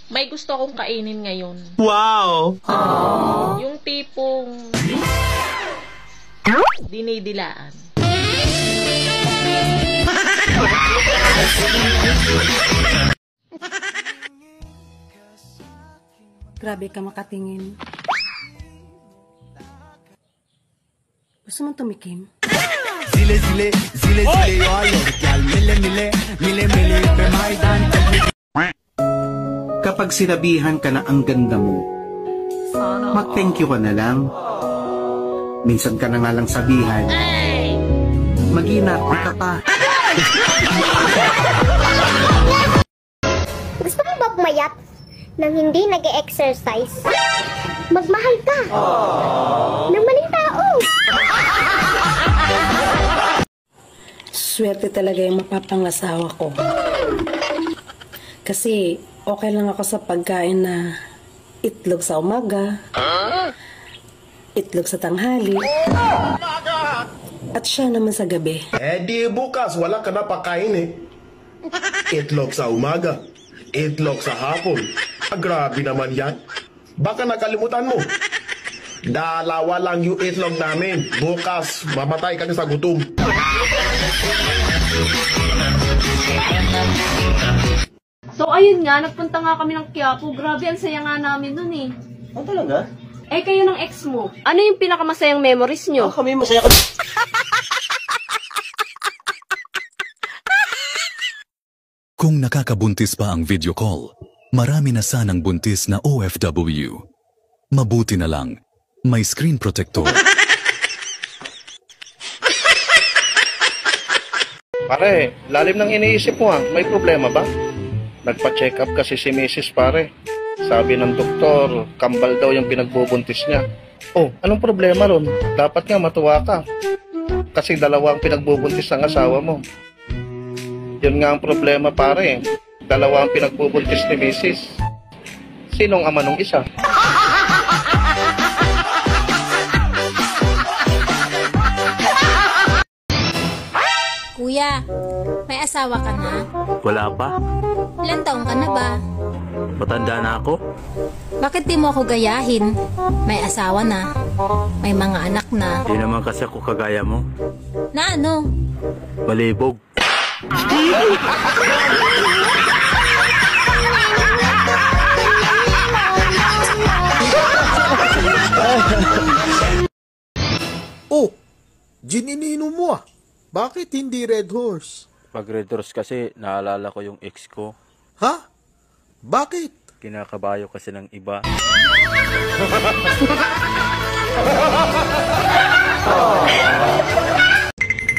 May gusto akong kainin ngayon. Wow! Yung tipong dinidilaan. Grabe ka makatingin. Gusto mong tumikim? Zile zile, zile zile, yo ayo, kyal mile mile, mile mile, pe maidan. Kapag sinabihan ka na ang ganda mo, mag-thank you ka na lang. Minsan ka na nga lang sabihan, mag-ingat ka pa. Gusto mo ba pumayat nang hindi nag-e-exercise? Magmahal ka ng maling tao. Swerte talaga yung mapapangasawa ko. Kasi okay lang ako sa pagkain na itlog sa umaga, itlog sa tanghali, at siya naman sa gabi. Eh di bukas, wala ka na pakain eh. Itlog sa umaga, itlog sa hapon. Grabe naman yan. Baka nakalimutan mo. Dalawa lang yung itlog namin. Bukas, mamatay ka sa gutom. So ayun nga, nagpunta nga kami ng Quiapo. Grabe, ang saya nga namin dun eh. Oh, talaga? Eh kayo ng ex mo, ano yung pinakamasayang memories nyo? Kami masaya kami. Kung nakakabuntis pa ang video call, marami na sanang buntis na OFW. Mabuti na lang, may screen protector. Pare, lalim ng iniisip mo may problema ba? Nagpa-check up kasi si Mrs. pare. Sabi ng doktor, kambal daw yung pinagbubuntis niya. Oh, anong problema ron? Dapat nga matuwa ka. Kasi dalawang pinagbubuntis ang asawa mo. Yun nga ang problema pare. Dalawa ang pinagbubuntis ni Mrs. Sinong ama nung isa? Kuya, may asawa ka na? Wala pa. Ilan taong ka na ba? Matanda na ako. Bakit di mo ako gayahin? May asawa na. May mga anak na. Di naman kasi ako kagaya mo. Na ano? Malibog. Oh, gininino mo Bakit hindi Red Horse? Pag Red Horse kasi, naalala ko yung ex ko. Ha? Bakit? Kinakabayo kasi ng iba.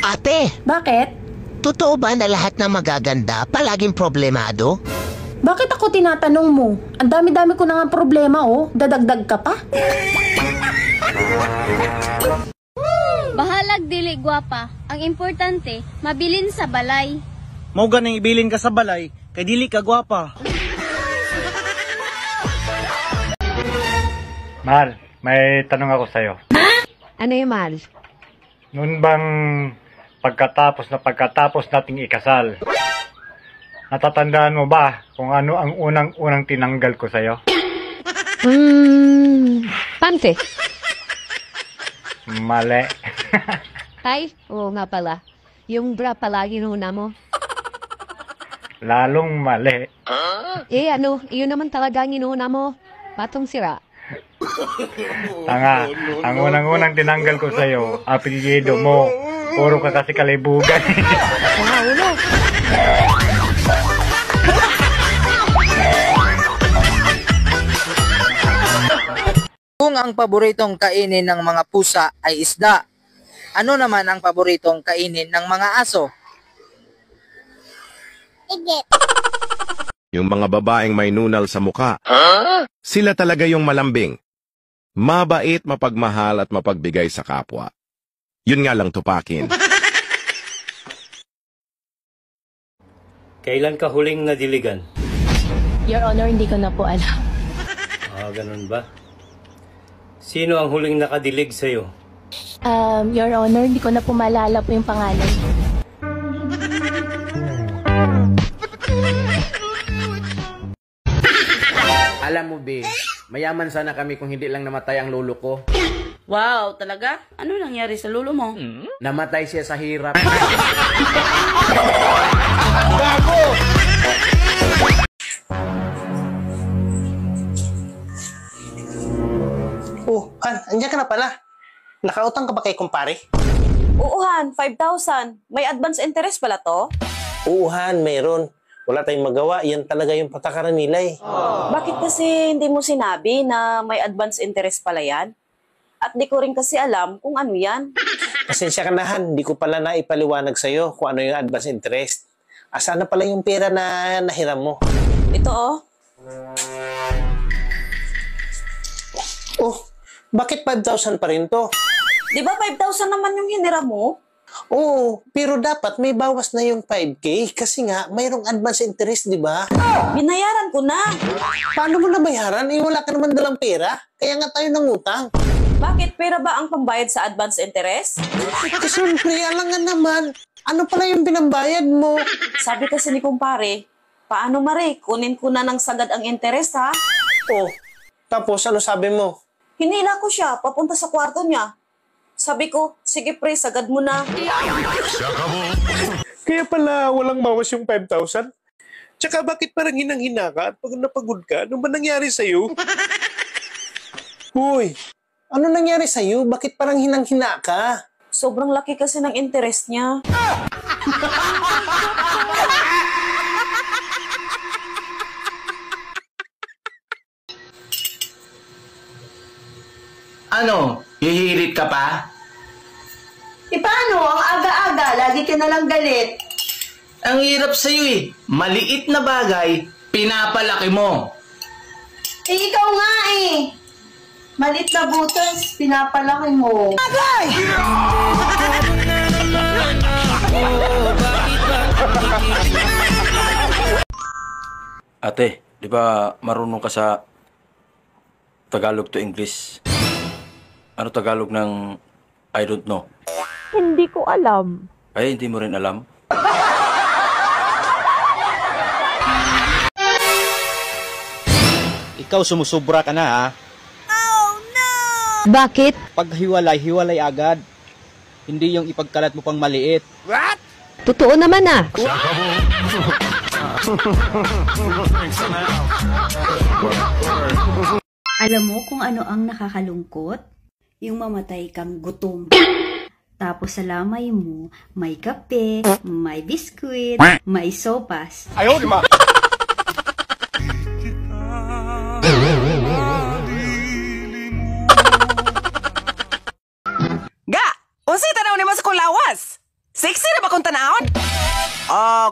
Ate! Bakit? Totoo ba na lahat ng magaganda palaging problemado? Bakit ako tinatanong mo? Ang dami-dami ko na nga problema Dadagdag ka pa? Bahalag dili gwapa. Ang importante, mabilin sa balay. Mao ganing ibilin ka sa balay, kay dili ka gwapa. Mahal, may tanong ako sa'yo. Ano yung mahal? Noon bang pagkatapos nating ikasal, natatandaan mo ba kung ano ang unang tinanggal ko sa'yo? Pante. Mali. Tay? Oo nga pala. Yung bra palagi nuna mo. Lalong mali. Iyon naman talaga ang inuuna mo. Patong sira. Tanga, ang unang tinanggal ko sa'yo, apelyido mo. Puro ka kasi kalibugan. Ulo. Kung ang paboritong kainin ng mga pusa ay isda, ano naman ang paboritong kainin ng mga aso? Igit. Yung mga babaeng may nunal sa muka, sila talaga yung malambing. Mabait, mapagmahal at mapagbigay sa kapwa. Yun nga lang tupakin. Kailan ka huling nadiligan? Your Honor, hindi ko na po alam. Ganun ba? Sino ang huling nakadilig sa'yo? Your Honor, hindi ko na po maalala po yung pangalan. Alam mo, Be, mayaman sana kami kung hindi lang namatay ang lolo ko. Wow, talaga? Ano nangyari sa lolo mo? Namatay siya sa hirap. Gago! Oh, Han, andiyan ka na pala. Nakautang ka ba kay kumpare? Oo, Han, 5,000. May advance interest pala to? Oo, Han, mayroon. Wala tayong magawa. Yan talaga yung patakaran nila eh. Bakit kasi hindi mo sinabi na may advance interest pala yan? At di ko rin kasi alam kung ano yan. Pasensya ka na, Han. Hindi ko pala naipaliwanag sa'yo kung ano yung advance interest. Asana pala yung pera na nahiram mo? Ito oh. Oh, bakit 5,000 pa rin to? Di ba 5,000 naman yung hiniram mo? Oo, pero dapat may bawas na yung 5K kasi nga mayroong advance interest, di ba? Binayaran ko na. Paano mo nabayaran? Eh, wala ka naman dalang pera. Kaya nga tayo nangutang. Bakit? Pera ba ang pambayad sa advance interest? Eh, siyempre, alangan naman. Ano pala yung binambayad mo? Sabi kasi ni kumpare, paano Mare, kunin ko na ng sagad ang interest ha? Oh, tapos ano sabi mo? Hinila ko siya, papunta sa kwarto niya. Sabi ko, sige pre, sagad mo na. Kaya pala walang bawas yung 5,000? Tsaka bakit parang hinang-hina ka at pag napagod ka? Ano ba nangyari sa'yo? Uy, ano nangyari sa'yo? Bakit parang hinang-hina ka? Sobrang laki kasi ng interest niya. Ano? Hihirit ka pa? Paano? Ang aga-aga, lagi ka nalang galit. Ang hirap sa'yo eh. Maliit na bagay, pinapalaki mo. Ikaw nga eh. Maliit na butas, pinapalaki mo. Agay! Ate, di ba marunong ka sa Tagalog to English? Ano Tagalog ng I don't know? Hindi ko alam. Ay, hindi mo rin alam? Ikaw sumusubra ka na ha. Bakit? Pag hiwalay agad. Hindi yung ipagkalat mo pang maliit. What? Totoo naman ah. Alam mo kung ano ang nakakalungkot? Yung mamatay kang gutom. Tapos sa lamay mo, may kape, may biskuit, may sopas. Ayaw, di ba? Ga! Unsay tanaw ni mo sa kong lawas? Sexy na ba kong tanawon?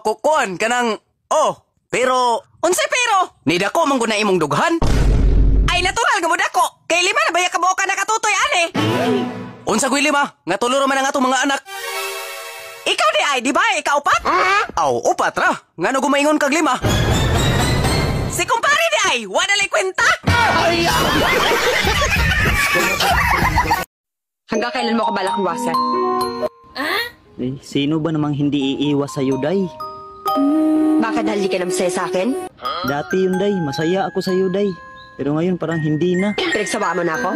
Kukon, kanang... Oh, pero... Unsay pero? Nida ko mong guna imong dughan? Ay, natural nga mo dako. Kay lima na baya kabuo ka nakatutoy, ane. Unsa gwi lima? Nga tuluro man ang atong mga anak. Ikaw di ay, di ba? Ikaw upat? Aw, upat ra. Nga no gumaingon kag lima. Si kumpare di ay, wala lay kwenta. Hanggang kailan mo ka balak iwasan? Eh, sino ba namang hindi iiwas sa'yo, Day? Bakit dahil di ka na masaya sa akin? Dati yun, Day. Masaya ako sa'yo, Day. Pero ngayon parang hindi na. Pinagsawa mo na ako?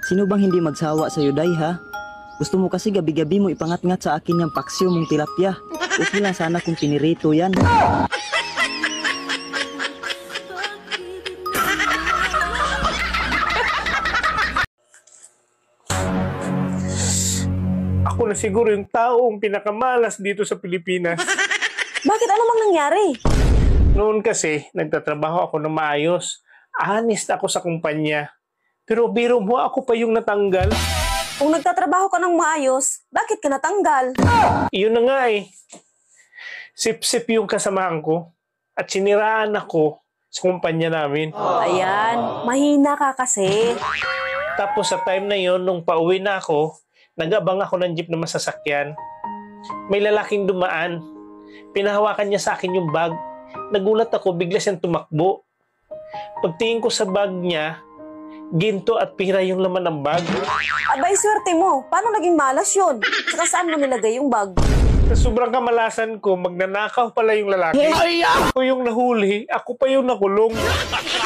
Sino bang hindi magsawa sa'yo, Day, ha? Gusto mo kasi gabi-gabi mo ipangat-ngat sa akin yung paksyo mong tilapia. Okay lang sana kung pinirito yan. Ako na siguro yung taong pinakamalas dito sa Pilipinas. Bakit? Ano mang nangyari? Noon kasi, nagtatrabaho ako na maayos. Honest ako sa kumpanya. Pero biro mo, ako pa yung natanggal. Kung nagtatrabaho ka ng maayos, bakit ka natanggal? Iyon na nga eh. Sip-sip yung kasamahan ko. At siniraan ako sa kumpanya namin. Ayan, mahina ka kasi. Tapos sa time na yon, nung pauwi na ako, nag-abang ako ng jeep na masasakyan. May lalaking dumaan. Pinahawakan niya sa akin yung bag. Nagulat ako, bigla siyang tumakbo. Pagtingin ko sa bag niya, ginto at pira yung laman ng bag. Abay, swerte mo. Paano naging malas yun? Saka saan mo nilagay yung bag? Sa sobrang kamalasan ko, magnanakaw pala yung lalaki. Ako yung nahuli, ako pa yung nakulong.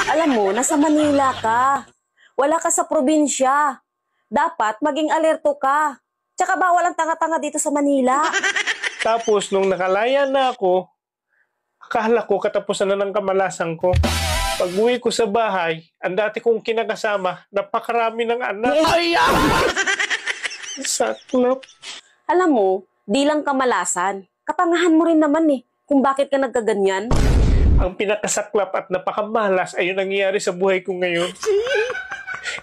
Alam mo, nasa Manila ka. Wala ka sa probinsya. Dapat maging alerto ka. Tsaka bawal ang tanga-tanga dito sa Manila. Tapos, nung nakalaya na ako, akala ko katapusan na ng kamalasan ko. Pag-uwi ko sa bahay, ang dati kong kinakasama, napakarami ng anak. Saklap. Alam mo, di lang kamalasan. Katangahan mo rin naman eh, kung bakit ka nagkaganyan. Ang pinakasaklap at napakamalas ay yung nangyayari sa buhay ko ngayon.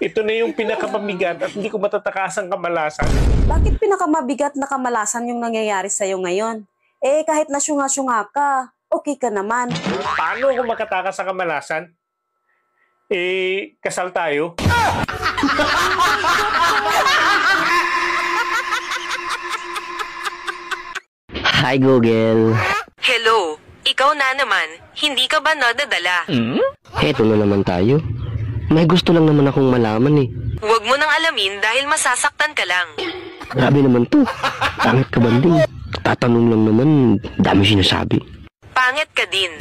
Ito na yung pinakamabigat at hindi ko matatakasang kamalasan. Bakit pinakamabigat na kamalasan yung nangyayari sa'yo ngayon? Eh, kahit nasyunga-syunga ka, okay ka naman. Paano ako makatakas sa kamalasan? Eh, kasal tayo? Hi, Google. Hello, ikaw na naman. Hindi ka ba nadadala? Heto na naman tayo. May gusto lang naman akong malaman eh. Huwag mo nang alamin dahil masasaktan ka lang. Grabe naman to. Pangit ka banding. Tatanong lang naman, dami sinasabi. Pangit ka din.